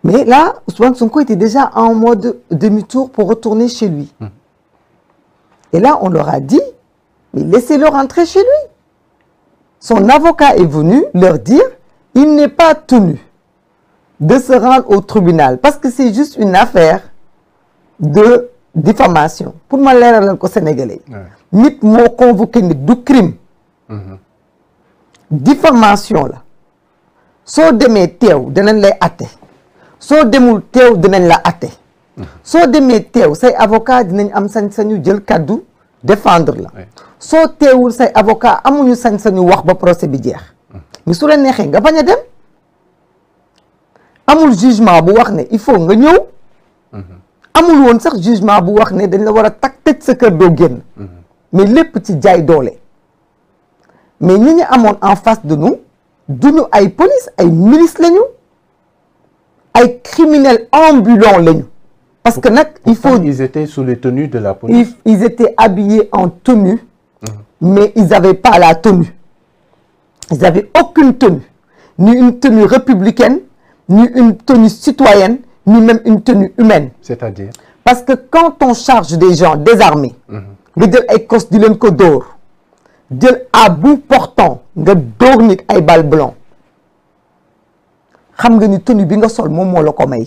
Mais là, Ousmane Sonko était déjà en mode demi-tour pour retourner chez lui. Et là, on leur a dit, mais laissez-le rentrer chez lui. Son avocat est venu leur dire, il n'est pas tenu de se rendre au tribunal parce que c'est juste une affaire de diffamation. Pour moi, l'air au Sénégalais. Nit moo convoqué nit du crime. Diffamation là. Soo demee teew dinañ lay atte. Soo demul teew dinañ la atte. Soo demee teew say avocat dinañ am sañ-sañu jël kaddu défendre la. Soo teewul say avocat amuñu sañ-sañu wax ba procès bi jeex. Mais su la neexee nga bañ a dem. Amul jugement bu wax ne il faut nga ñëw. Amul woon sax jugement bu wax ne dañ la war a takk tëj sa kër doo génn. Mais lépp ci jaay doole. Mais ñi ñu amoon en face de nous duñu ay police ay milice lañu ay criminels ambulants lañu. Parce que nag il faut ils étaient sous les tenues de la police. Ils étaient habillés en tenue, mais ils n'avaient pas la tenue. Ils n'avaient aucune tenue, ni une tenue républicaine, ni une tenue citoyenne, ni même une tenue humaine. C'est-à-dire? Parce que quand on charge des gens désarmés, nga jël ay cos di leen ko dóor jël à bout portant nga dóor nit ay balles blancs xam nga ni tenue bi nga sol moom moo la ko may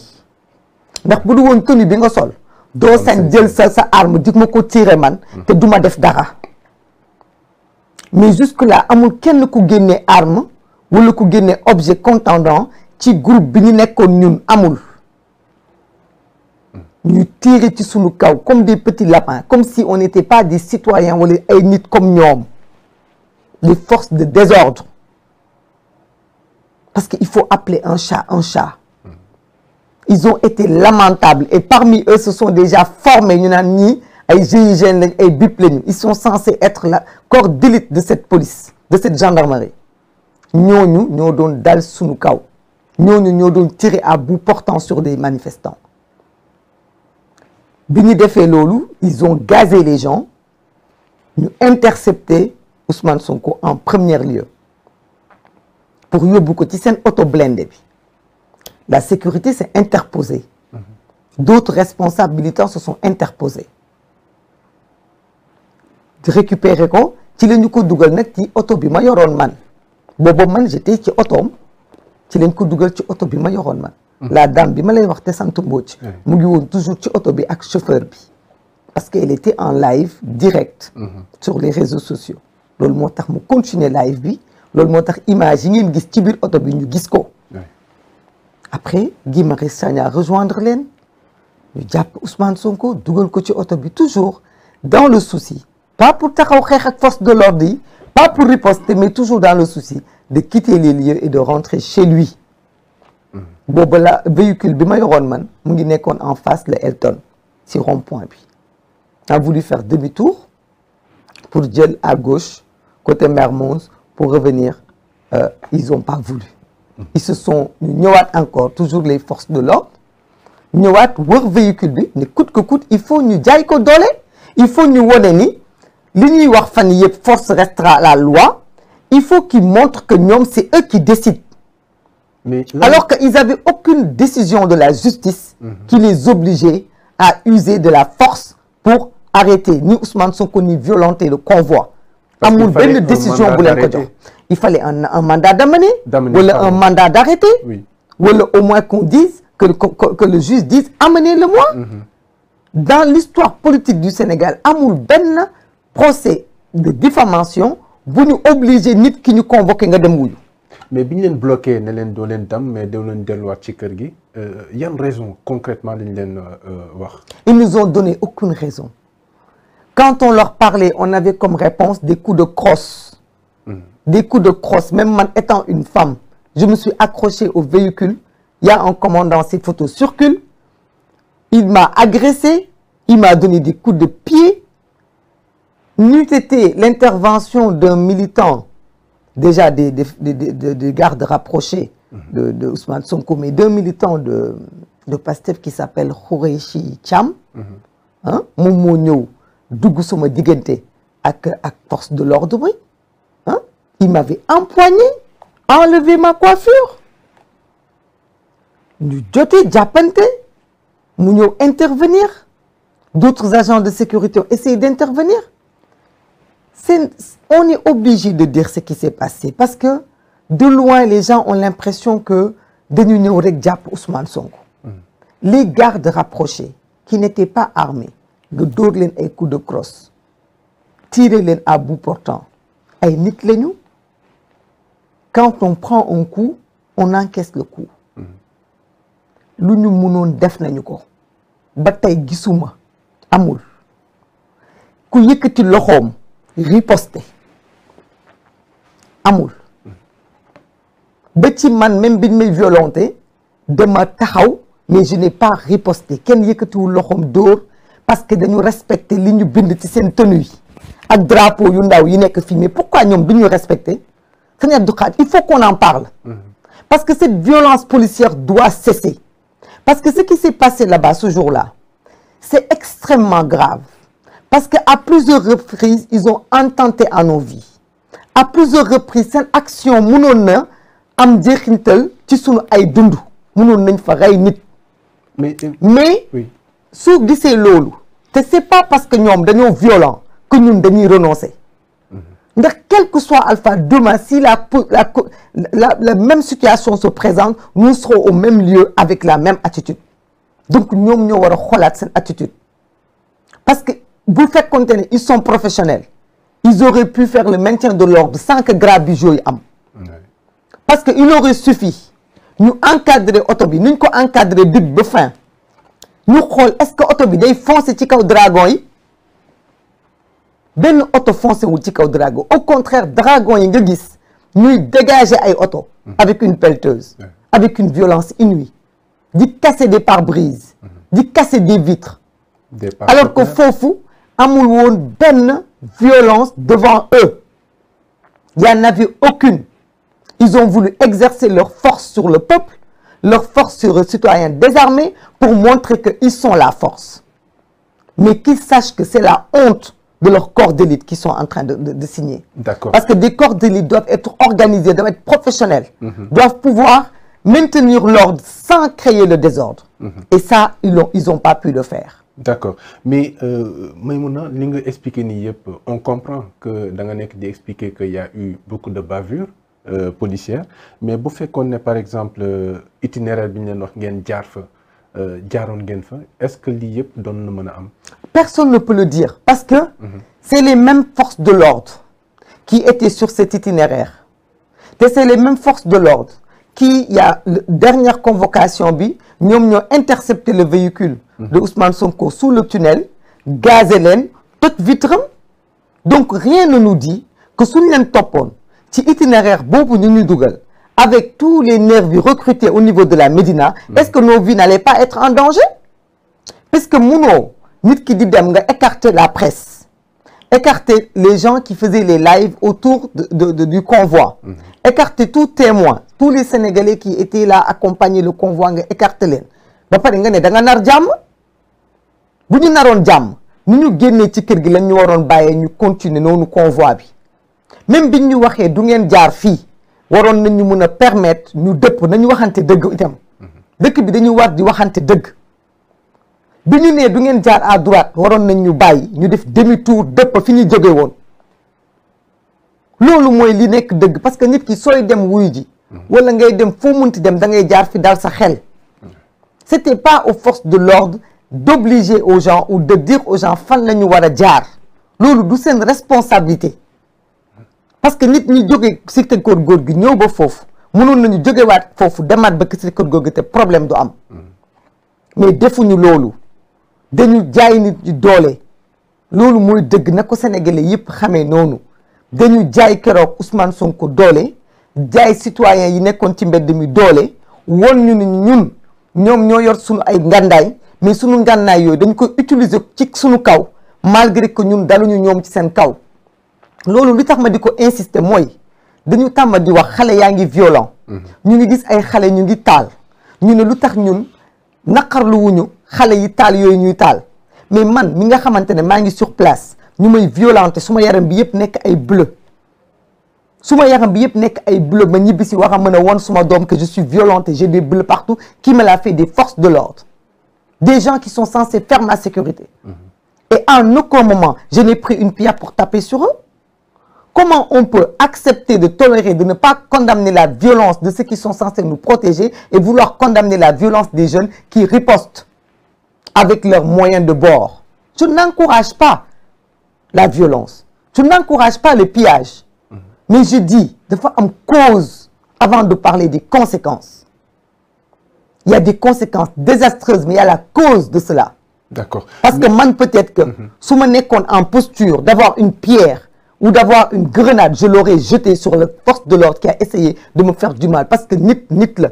ndax bu du woon tenue bi nga sol doo sañ jël sa arme di ma ko tirer man te duma def dara mais jusque là amul kenn ku génnee arme wala ku génnee objet contendant ci groupe bi ñu nekkoon ñun amul ñu tirer ci sunu kaw comme des petits lapins comme si on n'était pas des citoyens wala ay nit comme ñoom les forces de désordre parce qu'il faut appeler un chat un chat. Ils ont été lamentables et parmi eux se sont déjà formés ñu naan ñii ay GIGN lañ ay BIP lañu ils sont censés être la corps d'élite de cette police de cette gendarmerie ñooñu ñoo doon dal sunu kaw ñooñu ñoo doon tirer à bout portant sur des manifestants. Bi ñu defee loolu ils ont gazé les gens ñu intercepté Ousmane Sonko en premier lieu pour yóbbu ko ci seen auto blindé bi la sécurité s'est interposée d'autres responsables militants se sont interposés di récupérer ko ci la ñu ko dugal nag ci auto bi ma yoroon man boobu man j'étais ci otoom ci lañ ko dugal ci auto bi ma yoroon man la dame bi ma lay wax te sant Mbodj mu ngi woon toujours ci auto bi ak chauffeur bi parce qu'elle était en live direct sur les réseaux sociaux loolu moo tax mu continuer live bi loolu moo tax image yi ngeen gis ci biir auto bi ñu gis ko après Guy Marius Sagna rejoindre leen ñu jàpp Ousmane Sonko dugal ko ci auto bi toujours dans le souci pas pour taxaw xeex ak force de l'ordre yi pas pour riposter mais toujours dans le souci de quitter les lieux et de rentrer chez lui boobu la véhicule bi ma yoroon man mu ngi nekkoon en face le Elton si rond-point bi a voulu faire demi-tour pour jël à gauche côté Mermoz pour revenir ils ont pas voulu ils se sont ñëwaat encore toujours les forces de l'ordre ñëwaat wër véhicule bi ne coûte que coûte il faut ñu jaay ko doole il faut ñu wone ni li ñuy wax fan yëpp force restera à la loi il faut qu'ils montrent que ñoom c'est eux qui décident. Mais là, alors qu'ils avaient aucune décision de la justice qui les obligeait à user de la force pour arrêter ni Ousmane Sonko ni violenter le convoi. Amul benn décision bu leen ko jox. Il fallait un mandat d'amener wala un mandat d'arrêter wala au moins qu'on dise que le juge dise amenez-le-moi. Dans l'histoire politique du Sénégal amul benn procès de diffamation bu ñu obligé nit ki ñu convoqué nga dem wuyu. mais bi ñu leen bloqué ne leen doo leen dem mais doo leen delluwaat ci kër gi yan raison concrètement lañ leen wax. Ils nous ont donné aucune raison. Quand on leur parlait on avait comme réponse des coups de crosse. Des coups de crosse même man étant une femme je me suis accrochée au véhicule il y a un commandant ces photos circulent il m'a agressé il m'a donné des coups de pied n'eût été l'intervention d'un militant déjà des gardes rapprochés de Ousmane Sonko mais d'un militant de Pastef qui s'appelle Khoureychi Thiam moom moo ñëw dugg sama diggante ak force de l'ordre bi il m'avait empoigné enlevé ma coiffure ñu jote jàppante mu ñëw intervenir d'autres agents de sécurité ont essayé d'intervenir on est obligé de dire ce qui s'est passé parce que de loin les gens ont l'impression que dañu ñëw rek jàpp Ousmane Sonko les gardes rapprochés qui n'étaient pas armés nga dóor leen ay coups de crosse tirer leen à bout portant ay nit lañu quand on prend un coup on encaisse le coup lu ñu mënoon def nañu ko ba tey gisuma amul ku yëkkati loxoom riposte amul ba ci man même biñ may violenté dama taxaw mais je n'ai pas riposté kenn yëkkatiwul loxoom dóor parce que dañu respecté li ñu bind ci seen tenue yi ak drapeau yu ndaw yi nekk fii mais pourquoi ñoom duñu respecté Sëñ Abdou Khadre il faut qu'on en parle parce que cette violence policière doit cesser parce que ce qui s'est passé là-bas ce jour-là c'est extrêmement grave parce que à plusieurs reprises ils ont intenté à nos vies à plusieurs reprises seen action mënoon na am jeexintal ci sunu ay dund mënoon nañ fa rey nit mais su gisee loolu te c'est pas parce que ñoom dañoo violent que ñun dañuy renoncer ndax quel que soit Alpha demain si la même situation se présente nous serons au même lieu avec la même attitude donc ñoom ñoo war a xoolaat seen attitude parce que bu fekkoonte ne ils sont professionnels ils auraient pu faire le maintien de l'ordre sans que grabuge yi am parce que il aurait suffi ñu encadrer oto bi nuñ ko encadrer début ba fin ñu xool est-ce que oto bi day foncer ci kaw dragon yi benn oto foncé wul ci kaw dragon au contraire dragon yi nga gis ñuy dégager ay oto avec une pelleteuse avec une violence inouïe di casser des pare-brises di casser des vitres alors que foofu amul woon benn violence devant eux il y en avait aucune ils ont voulu exercer leur force sur le peuple leur force sur les citoyens désarmés pour montrer qu'ils sont la force mais qu'ils sachent que c'est la honte de leurs corps d'élite qui sont en train de signer. D'accord. Parce que des corps d'élite doivent être organisés, doivent être professionnels, doivent pouvoir maintenir l'ordre sans créer le désordre. Et ça, ils ont pas pu le faire. D'accord. Mais Maïmouna, li nga expliqué nii yëpp, on comprend que da nga nekk di expliquer qu'il y a eu beaucoup de bavures policières, mais bu fekkoon ne par exemple itinéraire bi ñu leen wax ngeen jaar fa jaaroon ngeen fa, est-ce que lii yëpp doon na mën a am? Personne ne peut le dire parce que c'est les mêmes forces de l'ordre qui étaient sur cet itinéraire. Et c'est les mêmes forces de l'ordre qui, il y a la dernière convocation bi, ñoom ñoo intercepté le véhicule de Ousmane Sonko sous le tunnel, gazé leen, toj vitre. Donc rien ne nous dit que suñu leen toppoon ci itinéraire boobu ñu ñuy dugal avec tous les nervis recrutés au niveau de la Médina, est-ce que nos vies n'allaient pas être en danger? Parce que munoo nit ki di dem nga écarter la presse, écarter les gens qui faisaient les lives autour du convoi, écarter tout témoin, tous les Sénégalais qui étaient là accompagner le convoi nga écarter leen ba pare nga ne da nga nar jàmm bu ñu naroon jàmm ni ñu génnee ci kër gi lañ ñu waroon bàyyee ñu continuer noonu convoi bi même biñ ñu waxee du ngeen jaar fii waroon nañu mën a permettre ñu dëpp nañu waxante dëgg itam dëkk bi dañu war di waxante dëgg bi ñu nee du ngeen jaar à droite waroon nañ ñu bàyyi ñu def demi-tour dëpp fi ñu jóge woon loolu mooy li nekk dëgg parce que nit ki sooy dem wuyu ji wala ngay dem foo munti dem da ngay jaar fi dal sa xel c'était pas aux forces de l'ordre d'obliger aux gens ou de dire aux gens fan la ñu war a jaar loolu du seen responsabilité parce que nit ñi jóge cité Keur Gorgui gi ñëw ba foofu mënoon nañu jógewaat foofu demaat ba cité Keur Gorgui gi te problème du am mais defuñu loolu dañu jaay nit ñi doole loolu mooy dëgg na ko sénégalais yëpp xamee noonu dañu jaay keroog Ousmane Sonko doole jaay citoyens yi nekkoon ci mbedd mi doole won ñu ni ñun ñoom ñoo yor suñu ay ngàndaay mais suñu ngànnaay yooyu dañ koy utiliser ci suñu kaw malgré que ñun daluñu ñoom ci seen kaw loolu li tax ma di ko insister mooy dañu tàmm di wax xale yaa ngi violent ñu ngi gis ay xale ñu ngi taal ñu ne lu tax ñun naqarlu wuñu xale yi taal yooyu ñuy taal mais man mi nga xamante ne maa ngi sur place ñu may violenté suma yaram bi yëpp nekk ay bleu suma yaram bi yëpp nekk ay bleu ma ñibbi si war a mën a won suma doom que je suis violente et j'ai des bleus partout qui me l'a fait des forces de l'ordre des gens qui sont censés faire ma sécurité et en aucun moment je n'ai pris une pierre pour taper sur eux. Comment on peut accepter de tolérer, de ne pas condamner la violence de ceux qui sont censés nous protéger et vouloir condamner la violence des jeunes qui ripostent avec leurs moyens de bord? Je n'encourage pas la violence. Je n'encourage pas le pillage. Mais je dis, de fois, en cause, avant de parler des conséquences. Il y a des conséquences désastreuses, mais il y a la cause de cela. D'accord. Parce que man, peut-être que, si on est en posture d'avoir une pierre ou d'avoir une grenade, je l'aurais jetée sur la force de l'ordre qui a essayé de me faire du mal. Parce que nit la.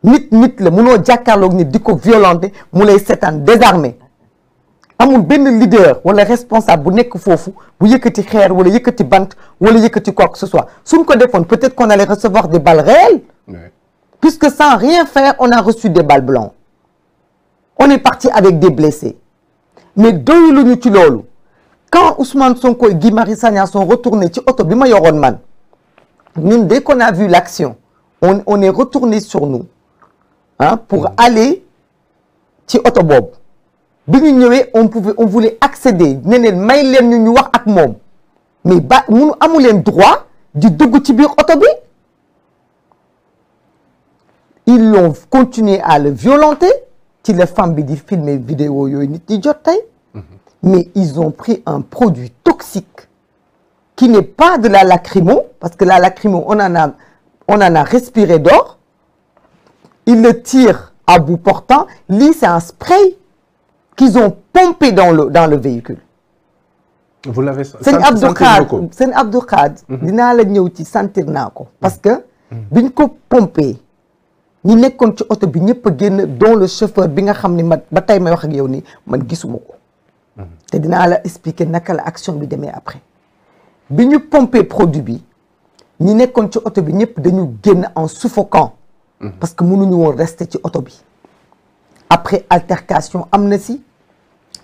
Nit la. Mouno jàkkaarloog nit di ko violenter, mu lay seetaan désarmé. Amul benn leader wala responsable bu nekk foofu bu yëkkati xeer wala yëkkati bant wala yëkkati quoi que ce soit. Suñ ko defoon, peut-être qu'on allait recevoir des balles réelles. Ouais. Puisque sans rien faire, on a reçu des balles blanches. On est parti avec des blessés. Mais doyuluñu ci loolu. Quand Ousmane Sonko et Guy Marius Sagna sont retournés ci oto bi ma yoroon man, ñun dès qu'on a vu l'action, on est retourné sur nous, hein, pour aller ci oto boobu. Bi ñu ñëwee on voulait accéder ne leen may leen ñu wax ak moom mais ba munu amu leen droit di dugg ci biir oto bi. Ils l'ont continué à le violenter ci la femme bi di filmer vidéo yooyu nit ñi jot tey. Mais ils ont pris un produit toxique qui n'est pas de la lacrymo, parce que la lacrymo, on en a respiré d'or. Ils le tirent à bout portant. Lui, c'est un spray qu'ils ont pompé dans le véhicule. Vous l'avez senti? C'est Abdou Khad. Dinaa la ñëw ci sentir naa ko. Parce que biñ ko pompé ñi nekkoon ci oto bi ñëpp a génn dont le chauffeur bi nga xam ne ba tey may wax ak yow nii man gisuma ko. te dinaa la expliquer naka la action bi demee après bi ñu pompé produit bi ñi nekkoon ci oto bi ñëpp dañu génn en suffocant parce que mënuñu woon rester ci oto bi après altercation am na si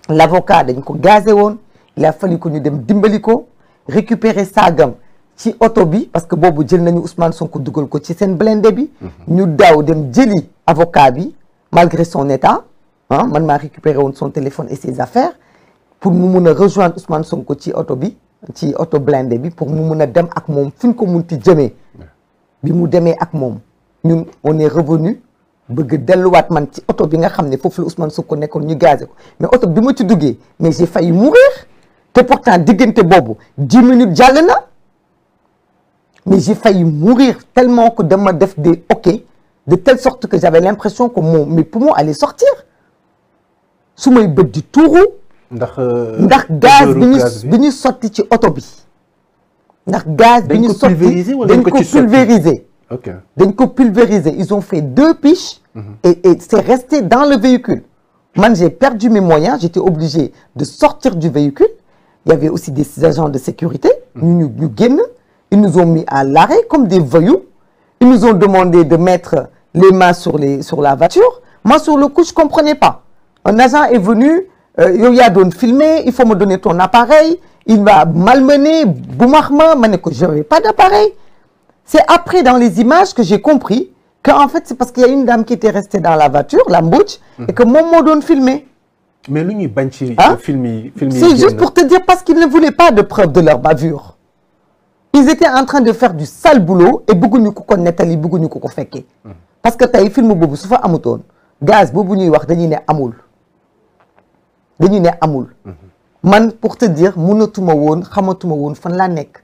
l'avocat dañ ko gazé woon il a fallu que ñu dem dimbali ko récupérer saagam ci oto bi parce que boobu jël nañu Ousmane Sonko dugal ko ci seen blindé bi ñu daw dem jëli avocat bi malgré son état ah man maa récupéré woon son téléphone et ses affaires pour mu mun a rejoindre Ousmane Sonko ci oto bi ci oto blindé bi pour mu mun a dem ak moom fi ñu ko munti jëmee bi mu demee ak moom ñun on est revenu bëgg delluwaat man ci oto bi nga xam ne foofu la Ousmane Sonko nekkoon ñu gazé ko mais oto bi ma ci duggee mais j'ai failli mourir te pourtant diggante boobu 10 minutes jàll na mais j'ai failli mourir tellement que dama def des hoquets de telle sorte que j'avais l'impression que mes poumons allaient sortir su may bët di tuuru ndax gaz bi ñu sotti ci oto bi ndax gaz bi ñu sotti dañ ko pulvériser dañ ko pulvériser ils ont fait 2 piches et c'est resté dans le véhicule man j'ai perdu mes moyens j'étais obligé de sortir du véhicule il y avait aussi des agents de sécurité ñu génn ils nous ont mis à l'arrêt comme des voyous ils nous ont demandé de mettre les mains sur la voiture moi sur le coup je comprenais pas un agent est venu yow yaa doon filmer il faut me donner ton appareil il m'a malmené bumax ma ne ko j'avais pas d'appareil c'est après dans les images que j'ai compris qu'en fait c'est parce qu'il y a une dame qui était restée dans la voiture la mbouch et que moom moo doon filmer mais lu ñuy bañ ci film yi c'est juste pour te dire parce qu'ils ne voulaient pas de preuve de leur bavure ils étaient en train de faire du sale boulot et bëgguñu ko nettali bëgguñu ko fekkee parce que tey film boobu su fa amutoon gaz boobu ñuy wax dañuy ne amul man pour te dire mënatuma woon xamatuma woon fan laa nekk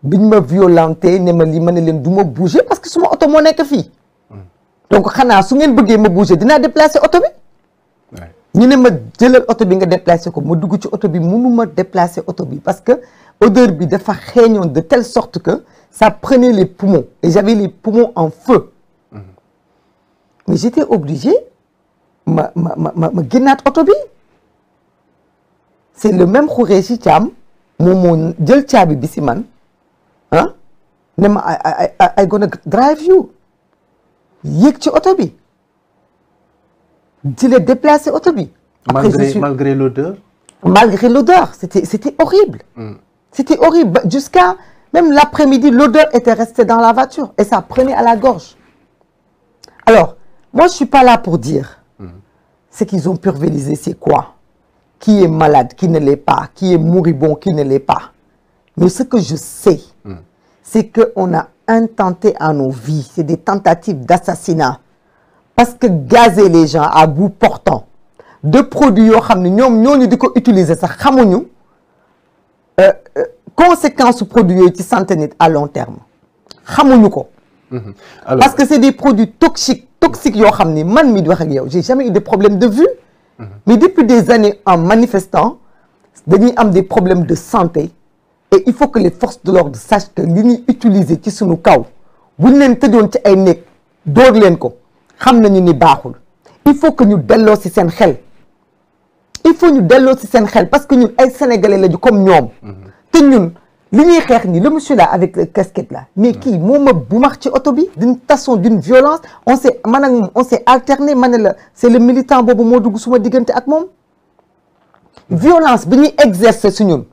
biñ ma violenté ne ma li ma ne leen du ma bouger parce que suma oto moo nekk fii donc xanaa su ngeen bëggee ma bouger dinaa déplacer oto bi ñu ne ma jëlal oto bi nga déplacer ko ma dugg ci oto bi mënuma déplacer oto bi parce que odeur bi dafa xeeñoon de telle sorte que ça prenait les poumons et j'avais les poumons en feu mais j'étais obligé ma génnaat oto bi c'est le même Khoureyssi Thiam moom moo jël caabi bi si man ah ne ma I gonna drive you yéeg ci oto bi di la déplacer oto bi malgré l'odeur malgré l'odeur c'était horrible C'était horrible. Jusqu'à même l'après-midi, l'odeur était restée dans la voiture et ça prenait à la gorge. Alors, moi, je ne suis pas là pour dire ce qu'ils ont pulvérisé, c'est quoi? Qui est malade, qui ne l'est pas, qui est moribond, qui ne l'est pas. Mais ce que je sais, c'est qu'on a intenté à nos vies, c'est des tentatives d'assassinat. Parce que gazer les gens à bout portant de produits yoo xam ne ñooñu di ko utiliser sax xamuñu conséquences produits yooyu ci santé nit à long terme xamuñu ko. Parce que c'est des produits toxiques yoo xam ni man mi di wax ak yow j'ai jamais eu de problème de vue. Mais depuis des années en manifestant dañuy am des problèmes de santé et il faut que les forces de l'ordre sachent que li ñuy utiliser ci sunu kaw buñ leen tëjoon ci ay néeg door leen ko xam nañu ni baaxul. Il faut que ñu delloo ci seen xel. Il faut ñu delloo ci seen xel parce que ñun ay sénégalais lañu comme ñoom. te ñun li ñuy xeex ni le monsieur là avec la casquette là mais kii moo ma bu max ci oto bi d'une façon d'une violence on s'est man ak moom on s'est alterné ma ne la c'est le militant boobu moo dugg suma diggante ak moom. violence bi ñuy exercer su ñun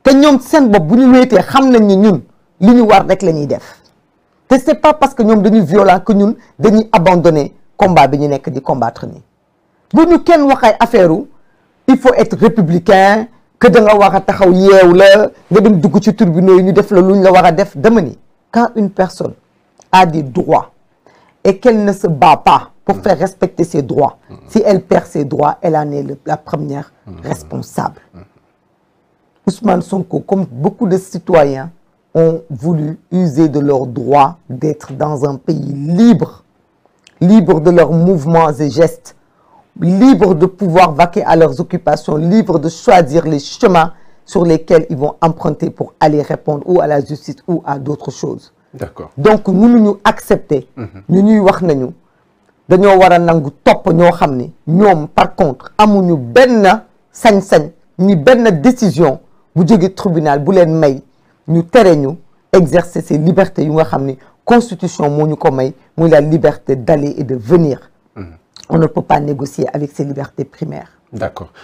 te ñoom seen bopp bu ñu wéetee xam nañ ni ñun li ñu war rek la ñuy def te c'est pas parce que ñoom dañuy violent que ñun dañuy abandonner combat bi ñu nekk di combattre nii. bu ñu kenn wax ay affaire il faut être républicain que da nga war a taxaw yeew la nga dem dugg ci tribunaux yi ñu def la lu ñu la war a def dama ni quand une personne a des droits et qu'elle ne se bat pas pour faire respecter ses droits si elle perd ses droits elle en est la première responsable. Ousmane Sonko comme beaucoup de citoyens ont voulu user de leur droit d'être dans un pays libre de leurs mouvements et gestes, libres de pouvoir vaquer à leurs occupations, libres de choisir les chemins sur lesquels ils vont emprunter pour aller répondre ou à la justice ou à d'autres choses. D'accord. Donc mënuñu accepter ñu ñuy wax nañu dañoo war a nangu topp ñoo xam ni ñoom par contre amuñu benn sañ-sañ ni benn décision bu jóge tribunal bu leen may ñu tere ñu exercer ces libertés yu nga xam ni constitution moo ñu ko may muy la liberté d'aller et de venir. On ne peut pas négocier avec ces libertés primaires. D'accord.